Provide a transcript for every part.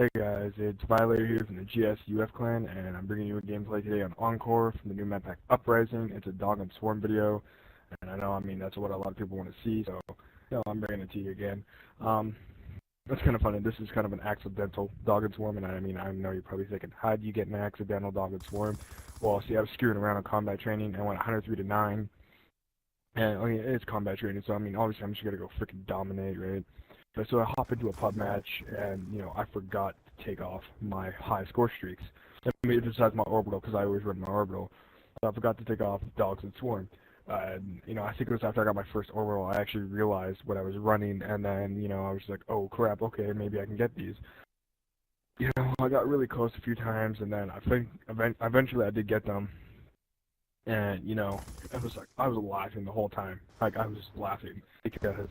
Hey guys, it's Violator here from the GSUF clan, and I'm bringing you a gameplay today on Encore from the new map pack Uprising. It's a dog and swarm video, and that's what a lot of people want to see, so I'm bringing it to you again. That's kind of funny. This is kind of an accidental dog and swarm, and I know you're probably thinking, how do you get an accidental dog and swarm? Well, see, I was screwing around on combat training and went 103 to 9, and it's combat training, so obviously I'm just gonna go freaking dominate, right? So I hop into a pub match, and I forgot to take off my high score streaks. Besides my orbital, because I always run my orbital. So I forgot to take off dogs and swarm. I think it was after I got my first orbital, I actually realized what I was running, and then I was like, oh crap, okay, maybe I can get these. I got really close a few times, and then I think eventually I did get them. And it was like I was laughing the whole time. Like I was laughing because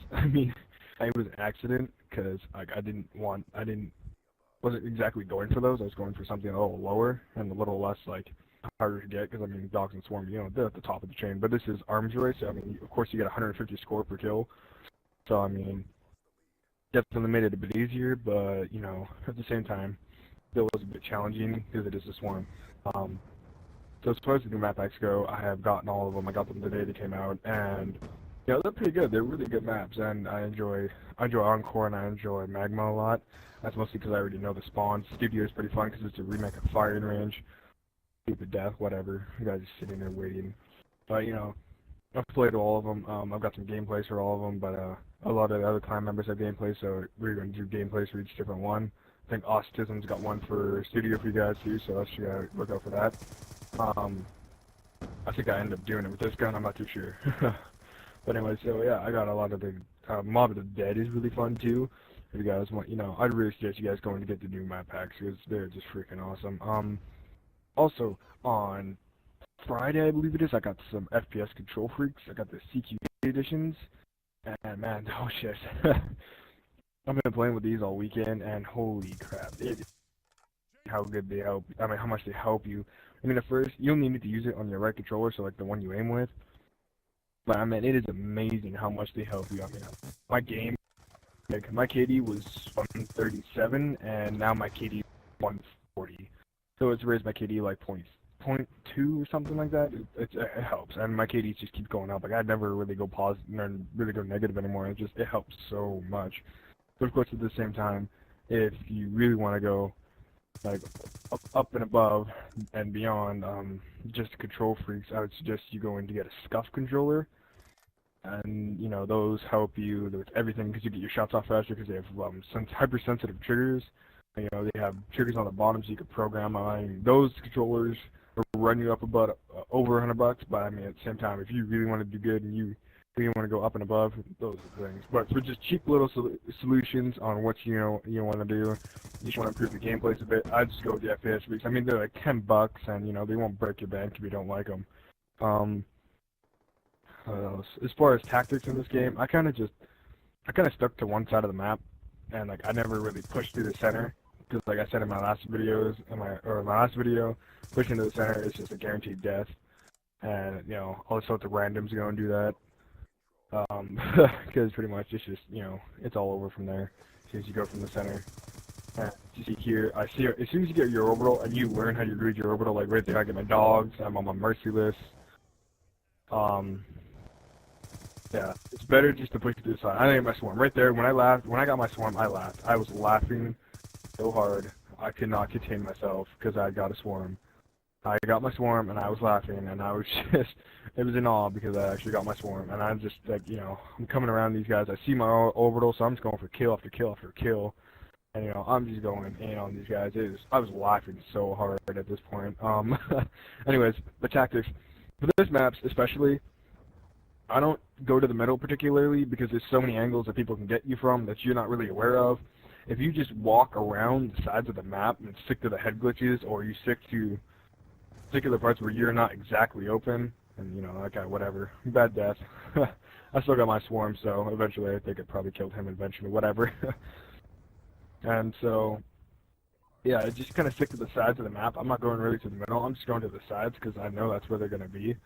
it was an accident because I wasn't exactly going for those. I was going for something a little lower and a little less harder to get because dogs and swarm, they're at the top of the chain. But this is arms race. So, of course you get 150 score per kill. So definitely made it a bit easier, but at the same time, still was a bit challenging because it is a swarm. So as far as the new map packs go, I have gotten all of them. I got them the day they came out, and they're pretty good. They're really good maps, and I enjoy Encore and I enjoy Magma a lot. That's mostly because I already know the spawns. Studio is pretty fun because it's a remake of Firing Range. Stupid death, whatever. You guys just sitting there waiting. But I've played all of them. I've got some gameplays for all of them, but a lot of the other clan members have gameplays, so we're going to do gameplays for each different one. I think Autism's got one for Studio for you guys too, so let's look out for that. I think I ended up doing it with this gun. I'm not too sure. But anyway, so yeah, I got a lot of the Mob of the Dead is really fun too. If you guys want, I'd really suggest you guys going to get the new map packs because they're just freaking awesome. Also on Friday, I believe it is, I got some FPS Control Freaks. I got the CQ editions, and man, oh shit, I've been playing with these all weekend, and holy crap, how good they help. How much they help you. At first, you'll need to use it on your right controller, so the one you aim with. But it is amazing how much they help you. My game, my KD was 137, and now my KD is 140. So it's raised my KD like 0.2 or something like that. It helps, and my KDs just keep going up. I'd never really go positive and really go negative anymore. It helps so much. But of course, at the same time, if you really want to go up and above and beyond just control freaks, I would suggest you go in to get a scuff controller, and those help you with everything because you get your shots off faster because they have hypersensitive triggers. They have triggers on the bottom so you can program. Those controllers will run you up about over $100, but at the same time, if you really want to do good and you really want to go up and above, those are the things. But for just cheap little solutions on what you want to do, you just want to improve the gameplays a bit, I'd just go with the FPS freaks. They're like $10, and they won't break your bank if you don't like them. As far as tactics in this game, I kind of stuck to one side of the map, and I never really pushed through the center because, like I said in my last videos, pushing to the center is just a guaranteed death, and I'll just let the randoms go and do that. Because pretty much it's just it's all over from there as soon as you go from the center. And you see here, as soon as you get your orbital and you learn how to read your orbital, like right there, I get my dogs. I'm on my merciless. Yeah, it's better just to push to the side. I think my swarm right there. When I got my swarm, I laughed. I was laughing so hard I could not contain myself because I got a swarm. I got my swarm and I was laughing and I was it was in awe because I actually got my swarm, and I'm just I'm coming around these guys. I see my orbital, so I'm just going for kill after kill after kill, and I'm just going in on these guys. I was laughing so hard at this point. Anyways, the tactics for this maps especially, I don't go to the middle particularly because there's so many angles that people can get you from that you're not really aware of. If you just walk around the sides of the map and stick to the head glitches, or you stick to particular parts where you're not exactly open, and okay, whatever, bad death. I still got my swarm, so eventually I think it probably killed him eventually, whatever. And so yeah, I just kind of stick to the sides of the map. I'm not going really to the middle. I'm just going to the sides because I know that's where they're going to be.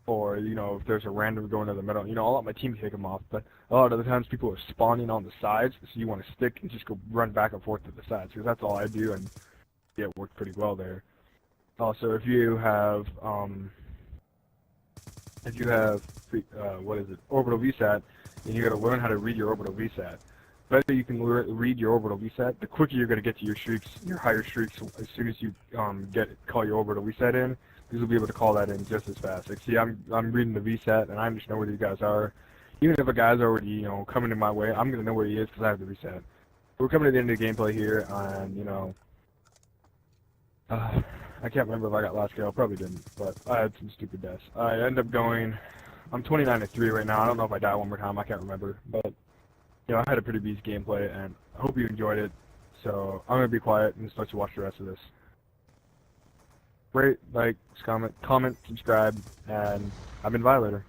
or, you know, if there's a random going to the middle, you know, I'll let my team kick them off, but a lot of the times people are spawning on the sides, so you want to stick and just go run back and forth to the sides, because that's all I do, and yeah, it worked pretty well there. Also, if you have, what is it, orbital VSAT, and you got to learn how to read your orbital VSAT. The better you can read your orbital VSAT, the quicker you're going to get to your streaks, your higher streaks, as soon as you call your orbital VSAT in. Because you'll be able to call that in just as fast. Like, see, I'm reading the VSAT, and I just know where these guys are. Even if a guy's already, you know, coming in my way, I'm going to know where he is because I have the VSAT. We're coming to the end of the gameplay here, and, you know, I can't remember if I got last kill. Probably didn't, but I had some stupid deaths. I end up going, I'm 29-3 right now. I don't know if I die one more time. I can't remember. But, you know, I had a pretty beast gameplay, and I hope you enjoyed it. So I'm going to be quiet and just let you watch the rest of this. Rate, like, comment, subscribe, and I've been Violater.